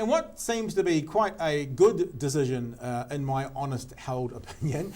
and what seems to be quite a good decision, in my honest held opinion,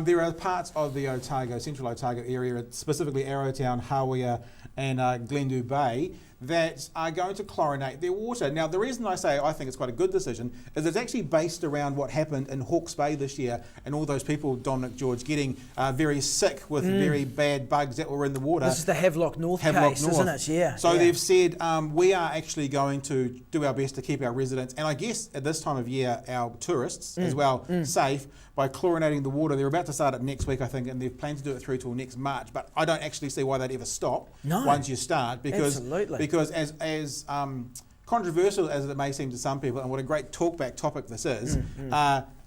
there are parts of the Central Otago area, specifically Arrowtown, Hawea and Glendhu Bay, that are going to chlorinate their water. Now, the reason I say I think it's quite a good decision is it's actually based around what happened in Hawke's Bay this year and all those people, Dominic George, getting very sick with very bad bugs that were in the water. This is the Havelock North case, isn't it? Yeah. So they've said we are actually going to do our best to keep our residents, and I guess at this time of year, our tourists as well, safe by chlorinating the water. They're about to start it next week, I think, and they've planned to do it through till next March. But I don't actually see why they'd ever stop once you start, because as controversial as it may seem to some people, and what a great talkback topic this is,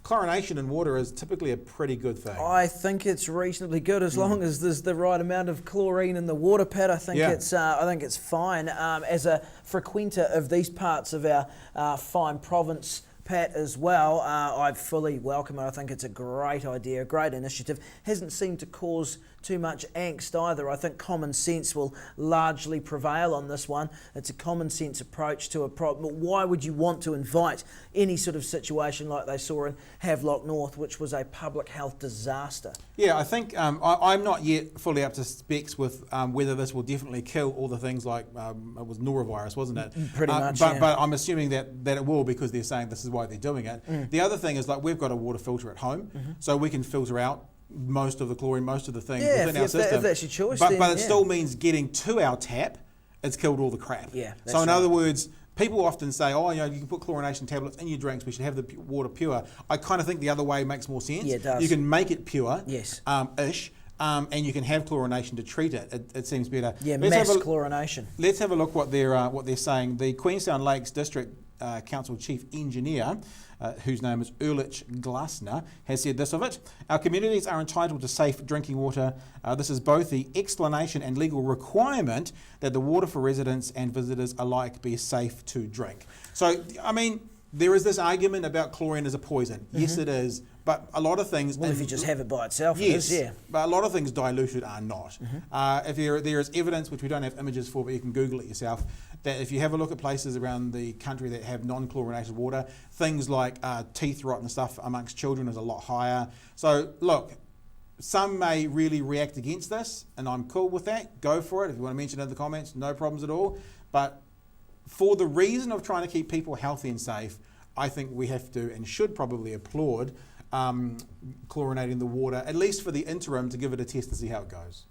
chlorination in water is typically a pretty good thing. I think it's reasonably good as long as there's the right amount of chlorine in the water, Pat. I think it's fine. As a frequenter of these parts of our fine province, Pat, as well, I fully welcome it. I think it's a great idea, a great initiative. Hasn't seemed to cause too much angst either. I think common sense will largely prevail on this one. It's a common sense approach to a problem. But why would you want to invite any sort of situation like they saw in Havelock North, which was a public health disaster? Yeah, I think I'm not yet fully up to specs with whether this will definitely kill all the things like it was norovirus, wasn't it? Pretty much, but I'm assuming that it will, because they're saying this is why they're doing it. The other thing is, like, we've got a water filter at home, so we can filter out most of the chlorine, most of the things within our system. If that's your choice, but it still means getting to our tap, it's killed all the crap. Yeah, so in other words, people often say, oh, you can put chlorination tablets in your drinks, we should have the water pure. I kind of think the other way makes more sense. Yeah, it does. You can make it pure, yes, ish, and you can have chlorination to treat it. It seems better. Yeah, mass chlorination. Let's have a look what they're saying. The Queenstown Lakes District Council Chief Engineer, whose name is Ulrich Glasner, has said this of it: our communities are entitled to safe drinking water. This is both the explanation and legal requirement that the water for residents and visitors alike be safe to drink. So, I mean, there is this argument about chlorine as a poison. Yes, it is. But a lot of things... Well, if you just have it by itself, yes, it is, yeah. But a lot of things diluted are not. If there is evidence, which we don't have images for, but you can Google it yourself, that if you have a look at places around the country that have non-chlorinated water, things like teeth rot and stuff amongst children is a lot higher. So, look, some may really react against this, and I'm cool with that. Go for it. If you want to mention it in the comments, no problems at all. But for the reason of trying to keep people healthy and safe, I think we have to and should probably applaud chlorinating the water, at least for the interim, to give it a test to see how it goes.